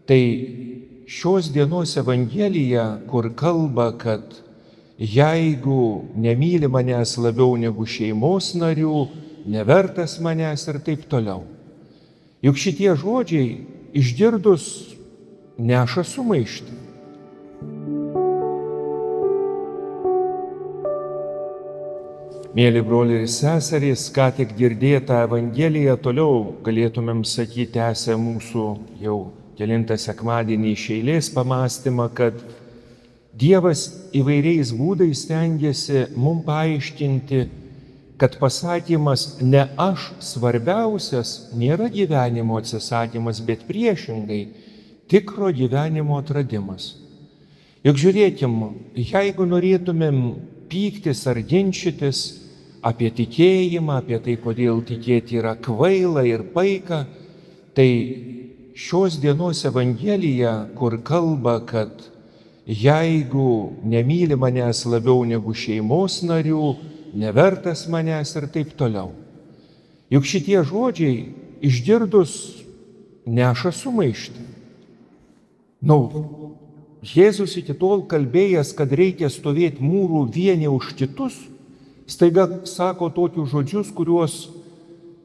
Tai šios dienos Evangelija, kur kalba, kad jeigu nemyli manęs labiau negu šeimos narių, nevertas manęs ir taip toliau. Juk šitie žodžiai išgirdus neša sumaištį. Mėly broliai ir seserys, ką tik girdėtą Evangeliją toliau galėtumėm sakyti, tęsia mūsų jau kelintą sekmadienį iš eilės pamąstymą, kad Dievas įvairiais būdais stengiasi mums paaiškinti, kad pasakymas ne aš svarbiausias nėra gyvenimo atsisakymas, bet priešingai tikro gyvenimo atradimas. Juk žiūrėkim, jeigu norėtumėm pyktis ar ginčytis apie tikėjimą, apie tai, kodėl tikėti yra kvaila ir paika, tai šios dienos Evangelija, kur kalba, kad jeigu nemyli manęs labiau negu šeimos narių, nevertas manęs ir taip toliau. Juk šitie žodžiai išgirdus neša sumaištį. Jėzus iki tol kalbėjęs, kad reikia stovėti mūrų vieni už kitus, staiga sako tokius žodžius, kuriuos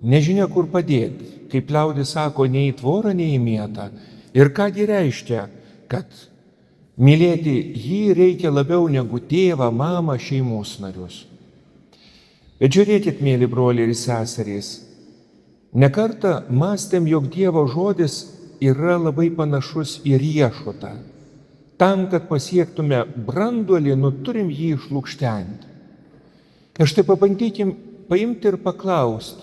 nežinia kur padėti. Kaip liaudis sako, nei į tvorą, nei į mietą. Ir kągi reiškia, kad mylėti jį reikia labiau negu tėvą, mamą, šeimos narius. Bet žiūrėkit, mėly broliai ir seserys, nekartą mąstėm, jog Dievo žodis yra labai panašus į riešutą. Tam, kad pasiektume branduolį, turim jį išlukštenti. Ir štai pabandykim paimti ir paklausti,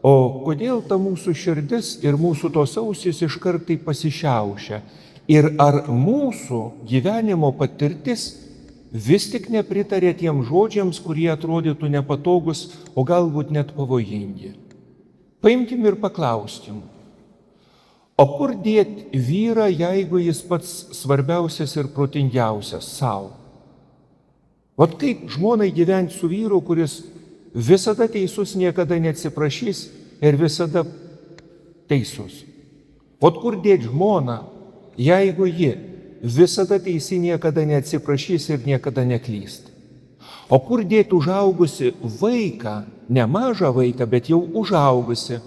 o kodėl ta mūsų širdis ir mūsų tos ausys iškart taip pasišiaušia? Ir ar mūsų gyvenimo patirtis vis tik nepritarė tiem žodžiams, kurie atrodytų nepatogus, o galbūt net pavojingi? Paimkim ir paklauskim, o kur dėti vyrą, jeigu jis pats svarbiausias ir protingiausias savo? Vat kaip žmonai gyventi su vyru, kuris visada teisus, niekada neatsiprašys ir visada teisus? Vat kur dėti žmoną, jeigu ji visada teisi, niekada neatsiprašys ir niekada neklyst? O kur dėti užaugusi vaiką, ne mažą vaiką, bet jau užaugusi,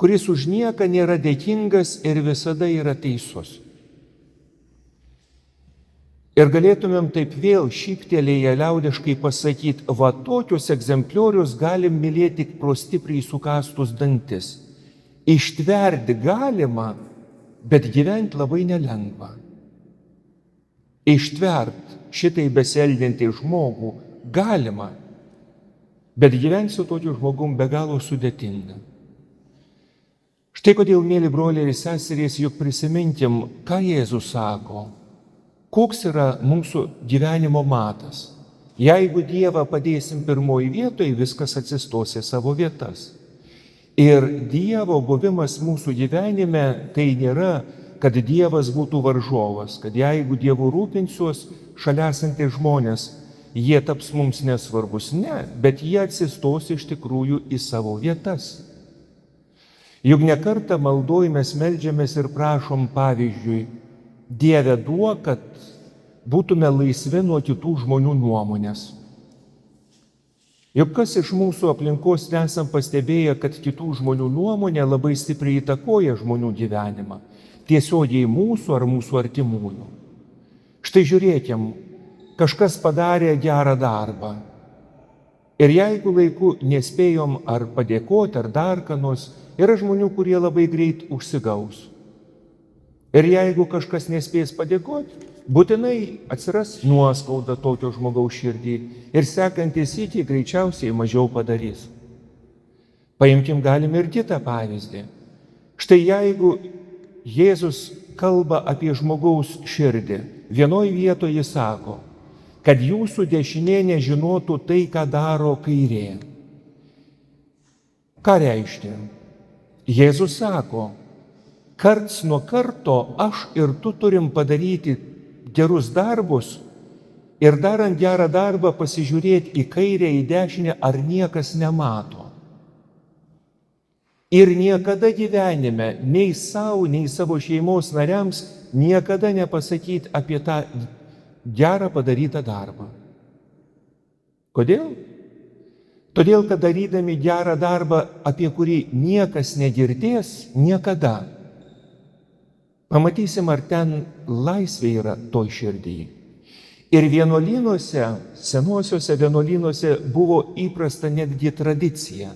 kuris už nieką nėra dėkingas ir visada yra teisus? Ir galėtumėm taip vėl šyptelėję liaudiškai pasakyti, va tokius egzempliorius galim mylėti tik pro stipriai sukastus dantis. Ištverti galima, bet gyventi labai nelengva. Ištvert šitai besielgiantį žmogų galima, bet gyventi su tokiu žmogum be galo sudėtinga. Štai kodėl, mėly broliai ir seserys, juk prisiminkim, ką Jėzus sako. Koks yra mūsų gyvenimo matas? Jeigu Dievą padėsim pirmoji vietoje, viskas atsistos į savo vietas. Ir Dievo buvimas mūsų gyvenime tai nėra, kad Dievas būtų varžovas, kad jeigu Dievu rūpinsiuos, šalia esantys žmonės, jie taps mums nesvarbus. Ne, bet jie atsistos iš tikrųjų į savo vietas. Juk nekartą maldoj mes meldžiamės ir prašom, pavyzdžiui, Dieve duok, kad būtume laisvi nuo kitų žmonių nuomonės. Juk kas iš mūsų aplinkos nesam pastebėję, kad kitų žmonių nuomonė labai stipriai įtakoja žmonių gyvenimą, tiesiogiai mūsų ar mūsų artimųjų. Štai žiūrėkim, kažkas padarė gerą darbą. Ir jeigu laiku nespėjom ar padėkoti, ar dar ką nors, yra žmonių, kurie labai greit užsigaus. Ir jeigu kažkas nespės padėkoti, būtinai atsiras nuoskauda tokio žmogaus širdį ir sekantis iki greičiausiai mažiau padarys. Paimkim galim ir kitą pavyzdį. Štai jeigu Jėzus kalba apie žmogaus širdį, vienoj vietoje jis sako, kad jūsų dešinė nežinotų tai, ką daro kairė. Ką reiškia? Jėzus sako, karts nuo karto aš ir tu turim padaryti gerus darbus ir darant gerą darbą pasižiūrėti į kairę, į dešinę, ar niekas nemato. Ir niekada gyvenime nei savo, nei savo šeimos nariams niekada nepasakyti apie tą gerą padarytą darbą. Kodėl? Todėl, kad darydami gerą darbą, apie kurį niekas negirdės niekada, pamatysim, ar ten laisvė yra toj širdyje. Ir vienuolynuose, senuosiuose vienuolynuose buvo įprasta netgi tradicija.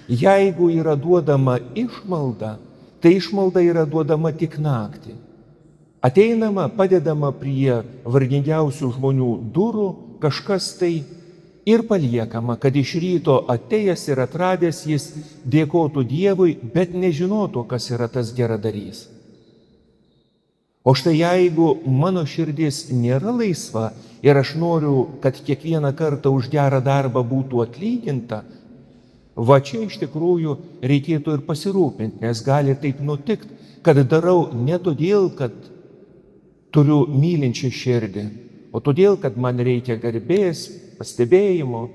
Jeigu yra duodama išmalda, tai išmalda yra duodama tik naktį. Ateinama, padedama prie vargingiausių žmonių durų, kažkas tai ir paliekama, kad iš ryto atėjęs ir atradęs jis dėkotų Dievui, bet nežinotų, kas yra tas geradarys. O štai jeigu mano širdis nėra laisva ir aš noriu, kad kiekvieną kartą už gerą darbą būtų atlyginta, va čia iš tikrųjų reikėtų ir pasirūpinti, nes gali taip nutikti, kad darau ne todėl, kad turiu mylinčią širdį, o todėl, kad man reikia garbės, pastebėjimo,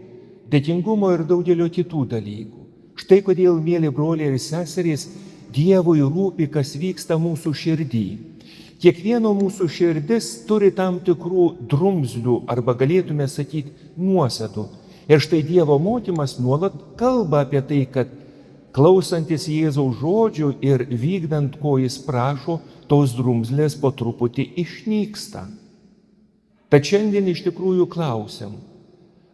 dėkingumo ir daugelio kitų dalykų. Štai kodėl, mėly broliai ir seserys, Dievui rūpi, kas vyksta mūsų širdį. Kiekvieno mūsų širdis turi tam tikrų drumzlių, arba galėtume sakyti nuosėdų. Ir štai Dievo mokymas nuolat kalba apie tai, kad klausantis Jėzaus žodžių ir vykdant, ko jis prašo, tos drumzlės po truputį išnyksta. Tad šiandien iš tikrųjų klausiam,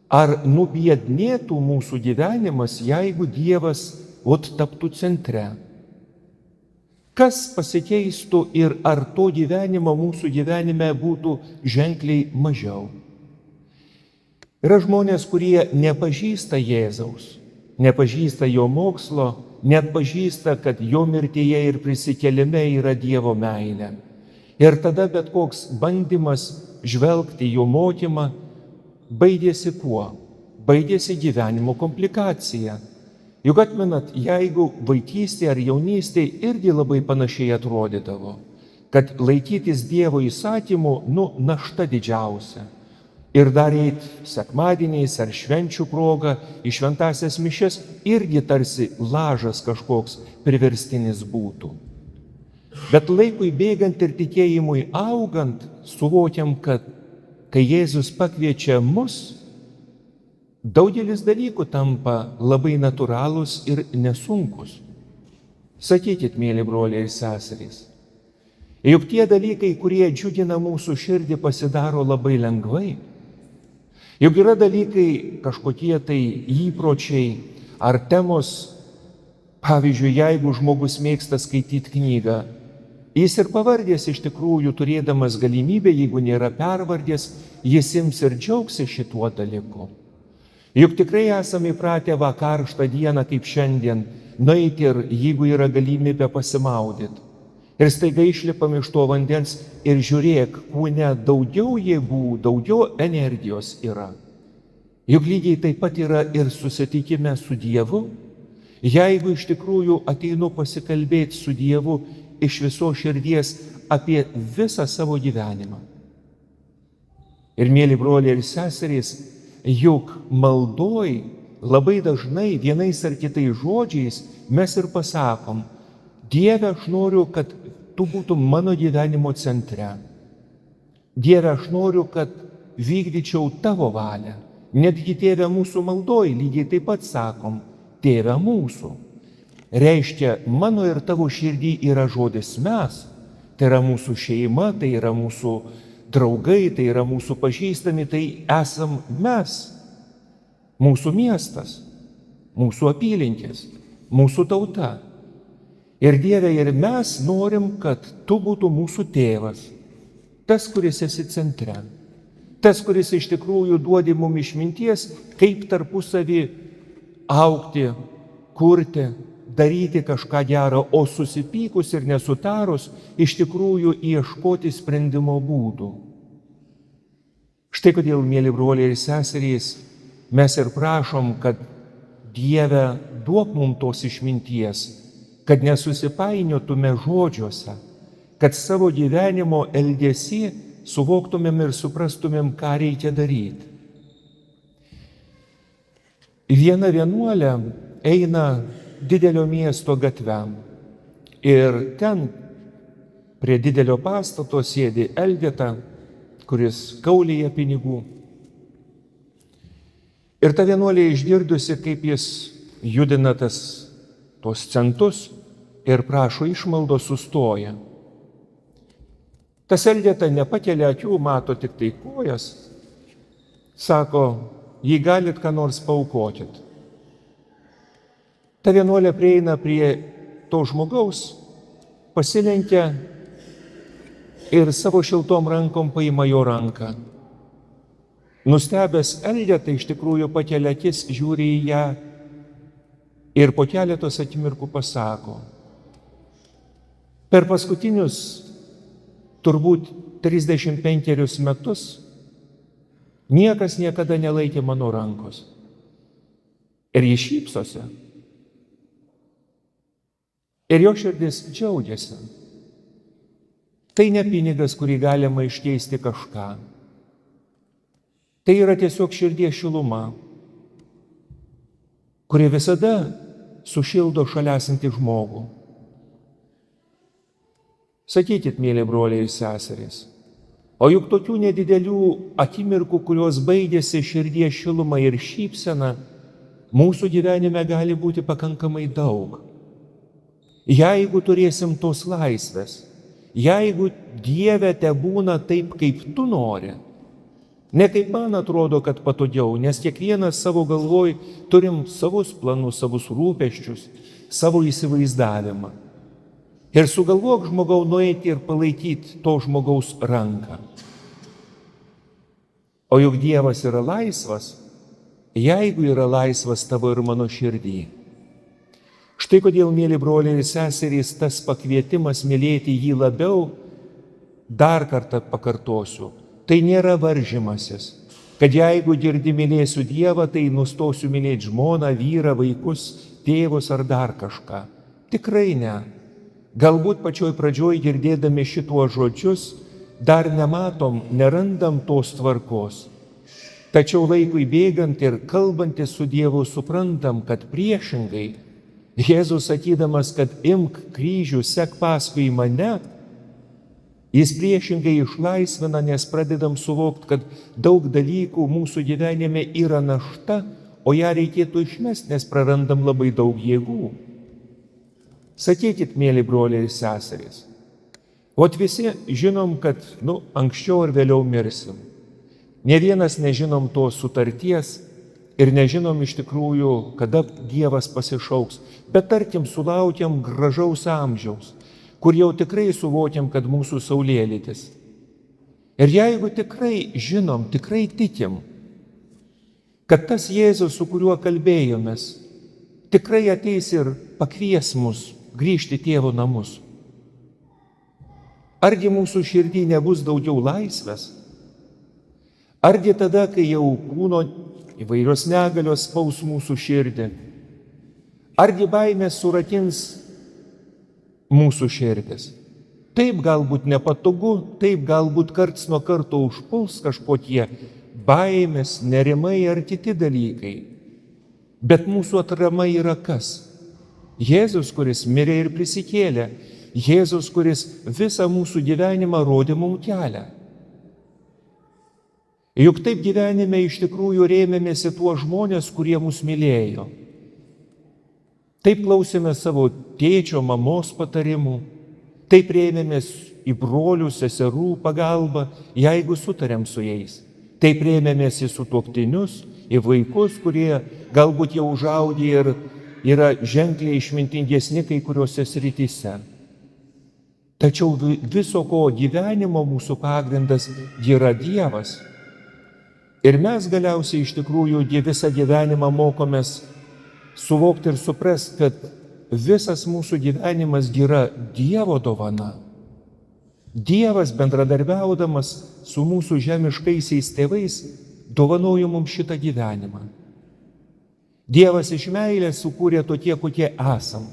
ar nubiednėtų mūsų gyvenimas, jeigu Dievas taptų centre? Kas pasikeistų ir ar to gyvenimo mūsų gyvenime būtų ženkliai mažiau? Yra žmonės, kurie nepažįsta Jėzaus, nepažįsta jo mokslo, neatpažįsta, kad jo mirtyje ir prisikėlime yra Dievo meilė. Ir tada bet koks bandymas žvelgti jo mokymą baigėsi kuo? Baigėsi gyvenimo komplikacija. Juk atmenat, jeigu vaikystėje ar jaunystėje irgi labai panašiai atrodydavo, kad laikytis Dievo įsakymų, našta didžiausia. Ir dar eit sekmadieniais ar švenčių proga į šventąsias mišias irgi tarsi lažas kažkoks priverstinis būtų. Bet laikui bėgant ir tikėjimui augant, suvokiam, kad kai Jėzus pakviečia mus, daugelis dalykų tampa labai natūralūs ir nesunkus. Sakykit, mėly broliai ir seserys, juk tie dalykai, kurie džiugina mūsų širdį, pasidaro labai lengvai. Juk yra dalykai, kažkokie tai įpročiai ar temos, pavyzdžiui, jeigu žmogus mėgsta skaityti knygą, jis ir pavargęs iš tikrųjų, turėdamas galimybę, jeigu nėra pervargęs, jis ims ir džiaugsi šituo dalyku. Juk tikrai esame įpratę karštą dieną kaip šiandien nueiti ir jeigu yra galimybė pasimaudyti. Ir staiga išlipam iš to vandens ir žiūrėk, kūne daugiau jėgų, daugiau energijos yra. Juk lygiai taip pat yra ir susitikime su Dievu. Jeigu iš tikrųjų ateinu pasikalbėti su Dievu iš viso širdies apie visą savo gyvenimą. Ir mėly broliai ir seserys, juk maldoj labai dažnai vienais ar kitais žodžiais mes ir pasakom, Dieve, aš noriu, kad tu būtum mano gyvenimo centre. Dieve, aš noriu, kad vykdyčiau tavo valią. Netgi Tėve mūsų maldoj lygiai taip pat sakom, Tėve mūsų. Reiškia, mano ir tavo širdį yra žodis mes. Tai yra mūsų šeima, tai yra mūsų draugai, tai yra mūsų pažįstami, tai esam mes. Mūsų miestas, mūsų apylinkės, mūsų tauta. Ir Dieve, ir mes norim, kad tu būtų mūsų tėvas, tas, kuris esi centre, tas, kuris iš tikrųjų duodi mums išminties, kaip tarpusavį augti, kurti, daryti kažką gerą, o susipykus ir nesutarus, iš tikrųjų ieškoti sprendimo būdų. Štai kodėl, mėly broliai ir seserys, mes ir prašom, kad Dieve duok mums tos išminties, kad nesusipainiotume žodžiuose, kad savo gyvenimo elgesį suvoktumėm ir suprastumėm, ką reikia daryti. Viena vienuolė eina didelio miesto gatvę. Ir ten prie didelio pastato sėdi Elgeta, kuris kaulyja pinigų. Ir ta vienuolė išgirdusi, kaip jis judina tos centus ir prašo išmaldos, sustoja. Tas Elgeta nepakelia akių, mato tik tai kojas. Sako, jei galit ką nors paaukokit. Ta vienuolė prieina prie to žmogaus, pasilenkia ir savo šiltom rankom paima jo ranką. Nustebęs Elgeta iš tikrųjų pakelia akis, žiūri į ją ir po keletos akimirkų pasako, per paskutinius turbūt 35 metus niekas niekada nelaikė mano rankos. Ir jis šypsosi. Ir jo širdis džiaugiasi. Tai ne pinigas, kurį galima iškeisti kažką. Tai yra tiesiog širdies šiluma, kuri visada sušildo šalia esantį žmogų. Sakykit, mėly broliai ir seserys, o juk tokių nedidelių akimirkų, kurios baigėsi širdies šiluma ir šypsena, mūsų gyvenime gali būti pakankamai daug. Jeigu turėsim tos laisvės, jeigu Dieve tebūna taip, kaip tu nori, ne kaip man atrodo, kad patogiau, nes kiekvienas savo galvoj turim savus planus, savus rūpesčius, savo įsivaizdavimą. Ir sugalvok žmogau nueiti ir palaikyti to žmogaus ranką. O juk Dievas yra laisvas, jeigu yra laisvas tavo ir mano širdį. Štai kodėl, mėly broliai ir seserys, tas pakvietimas mylėti jį labiau, dar kartą pakartosiu, tai nėra varžymasis, kad jeigu girdi mylėsiu Dievą, tai nustosiu mylėti žmoną, vyrą, vaikus, tėvus ar dar kažką. Tikrai ne. Galbūt pačioj pradžioj girdėdami šituos žodžius dar nematom, nerandam tos tvarkos. Tačiau laikui bėgant ir kalbantis su Dievu suprantam, kad priešingai Jėzus sakydamas, kad imk kryžių, sek paskui mane, jis priešingai išlaisvina, nes pradedam suvokti, kad daug dalykų mūsų gyvenime yra našta, o ją reikėtų išmesti, nes prarandam labai daug jėgų. Sakykit, mėly broliai ir seserys, ot visi žinom, kad anksčiau ar vėliau mirsim. Ne vienas nežinom tos sutarties ir nežinom iš tikrųjų, kada Dievas pasišauks, bet tarkim sulaukiam gražaus amžiaus, kur jau tikrai suvokiam, kad mūsų saulėlydis. Ir jeigu tikrai žinom, tikrai tikim, kad tas Jėzus, su kuriuo kalbėjomės, tikrai ateis ir pakvies mus grįžti Tėvo namus. Argi mūsų širdį nebus daugiau laisvės? Argi tada, kai jau kūno įvairios negalios spaus mūsų širdį? Argi baimės surakins mūsų širdis? Taip galbūt nepatogu, taip galbūt karts nuo karto užpuls kažkokie baimės, nerimai ar kiti dalykai. Bet mūsų atrama yra kas? Jėzus, kuris mirė ir prisikėlė. Jėzus, kuris visą mūsų gyvenimą rodė mums kelią. Juk taip gyvenime iš tikrųjų rėmėmės į tuos žmonės, kurie mus mylėjo. Taip klausėme savo tėčio, mamos patarimų. Taip rėmėmės į brolių, seserų pagalbą, jeigu sutarėm su jais. Taip rėmėmės į sutuoktinius, į vaikus, kurie galbūt jau užaugę ir yra ženkliai išmintingesni kai kuriuose srityse. Tačiau viso ko gyvenimo mūsų pagrindas yra Dievas. Ir mes galiausiai iš tikrųjų visą gyvenimą mokomės suvokti ir suprasti, kad visas mūsų gyvenimas yra Dievo dovana. Dievas, bendradarbiaudamas su mūsų žemiškaisiais tėvais, dovanojo mums šitą gyvenimą. Dievas iš meilės sukūrė tokie, kokie esam.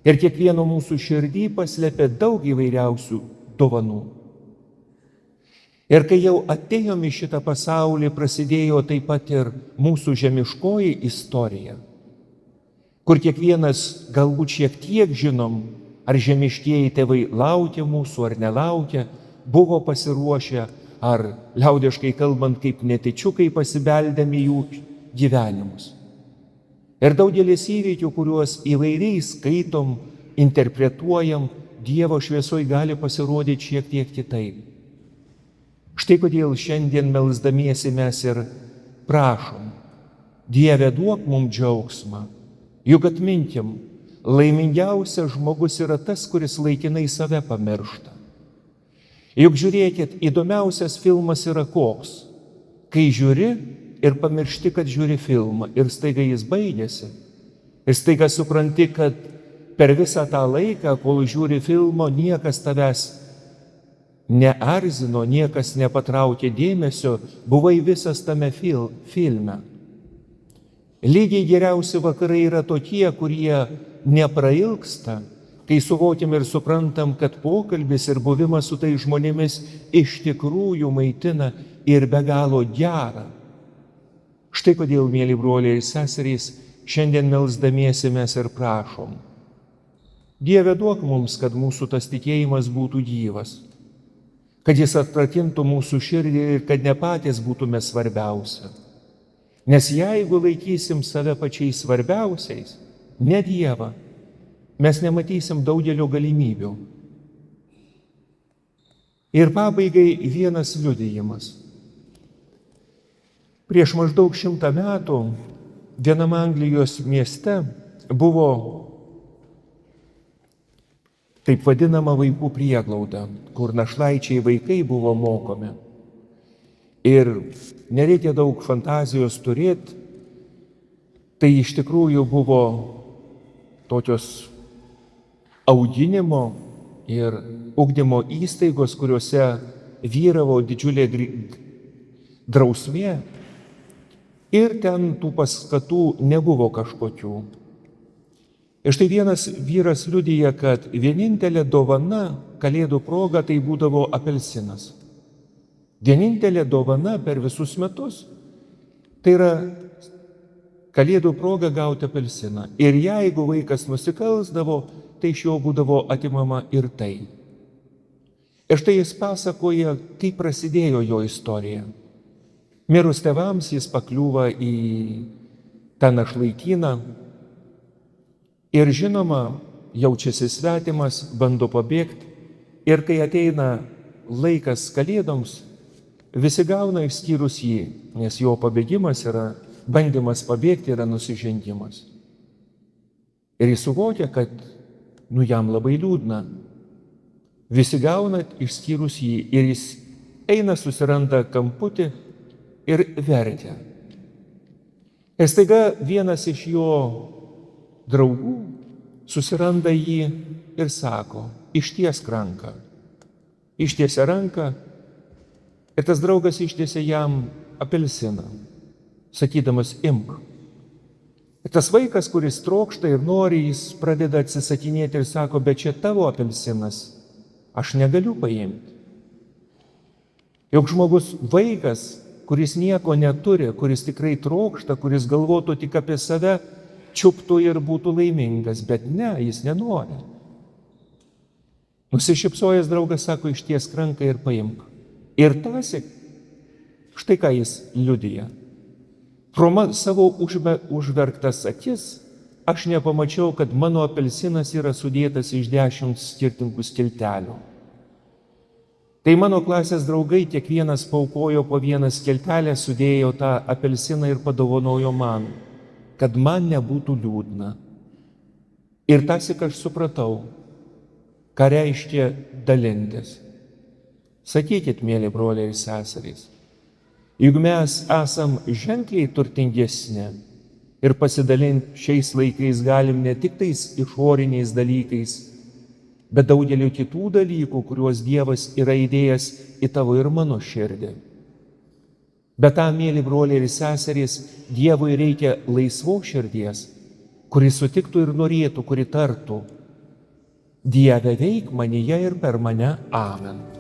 Ir kiekvieno mūsų širdį paslėpė daug įvairiausių dovanų. Ir kai jau atėjom į šitą pasaulį, prasidėjo taip pat ir mūsų žemiškoji istorija. kur kiekvienas galbūt šiek tiek žinom, ar žemiškieji tėvai laukia mūsų ar nelaukia, buvo pasiruošę, ar liaudiškai kalbant kaip netyčiukai pasibeldami jų gyvenimus. Ir daugelis įvykių, kuriuos įvairiai skaitom, interpretuojam, Dievo šviesoj gali pasirodyti šiek tiek kitaip. Štai kodėl šiandien melsdamiesi mes ir prašom, Dieve duok mums džiaugsmą, juk atminkim, laimingiausias žmogus yra tas, kuris laikinai save pamiršta. Juk žiūrėkit, įdomiausias filmas yra koks, kai žiūri ir pamiršti, kad žiūri filmą ir staiga jis baigėsi. Ir staiga supranti, kad per visą tą laiką, kol žiūri filmo, niekas tavęs neerzino, niekas nepatraukė dėmesio, buvai visas tame filme. Lygiai geriausi vakarai yra tokie, kurie neprailgsta, kai suvokiam ir suprantam, kad pokalbis ir buvimas su tai žmonėmis iš tikrųjų maitina ir be galo gera. Štai kodėl, mėly broliai ir seserys, šiandien melsdamiesi mes ir prašom. Dieve duok mums, kad mūsų tas tikėjimas būtų gyvas, kad jis atpratintų mūsų širdį ir kad ne patys būtume svarbiausia. Nes jeigu laikysim save pačiais svarbiausiais, ne Dievą, mes nematysim daugelio galimybių. Ir pabaigai vienas liudijimas. Prieš maždaug 100 metų vienam Anglijos mieste buvo taip vadinama vaikų prieglauda, kur našlaičiai vaikai buvo mokomi. Ir nereikia daug fantazijos turėti, tai iš tikrųjų buvo tokios auginimo ir ugdymo įstaigos, kuriuose vyravo didžiulė drausmė ir ten tų paskatų nebuvo kažkokių. Ir štai vienas vyras liudija, kad vienintelė dovana Kalėdų proga tai būdavo apelsinas. Vienintelė dovana per visus metus tai yra Kalėdų proga gauti apelsiną. Ir jeigu vaikas nusikalsdavo, tai iš jo būdavo atimama ir tai. Ir štai jis pasakoja, kaip prasidėjo jo istorija. Mirus tėvams jis pakliūva į tą našlaityną. Ir žinoma, jaučiasi svetimas, bando pabėgti. Ir kai ateina laikas Kalėdoms, visi gauna išskyrus jį, nes jo pabėgimas yra, bandymas pabėgti yra nusižengimas. Ir jis suvokia, kad jam labai liūdna. Visi gauna išskyrus jį. Ir jis eina, susiranda kamputį ir verkia. Ir staiga vienas iš jo draugų susiranda jį ir sako, ištiesk ranką. Ištiesia ranką ir tas draugas ištiesia jam apelsiną, sakydamas imk. Ir tas vaikas, kuris trokšta ir nori, jis pradeda atsisakinėti ir sako, bet čia tavo apelsinas, aš negaliu paimti. Juk žmogus vaikas, kuris nieko neturi, kuris tikrai trokšta, kuris galvotų tik apie save, čiuptų ir būtų laimingas, bet ne, jis nenori. Nusišypsojęs draugas sako, ištiesk ranką ir paimk. Ir tąsyk, štai ką jis liudija. Pro savo užverktas akis aš nepamačiau, kad mano apelsinas yra sudėtas iš 10 skirtingų skiltelių. Tai mano klasės draugai kiekvienas paaukojo po vieną skiltelę, sudėjo tą apelsiną ir padovanojo man, kad man nebūtų liūdna. Ir tąsyk aš supratau, ką reiškia dalintis. Sakykit, mėly broliai ir seserys, juk mes esam ženkliai turtingesni ir pasidalinti šiais laikais galim ne tik tais išoriniais dalykais, bet daugeliu kitų dalykų, kuriuos Dievas yra įdėjęs į tavo ir mano širdį. Bet tam, mėly broliai ir seserys, Dievui reikia laisvos širdies, kuri sutiktų ir norėtų, kuri tartų, Dieve veik manyje ir per mane. Amen.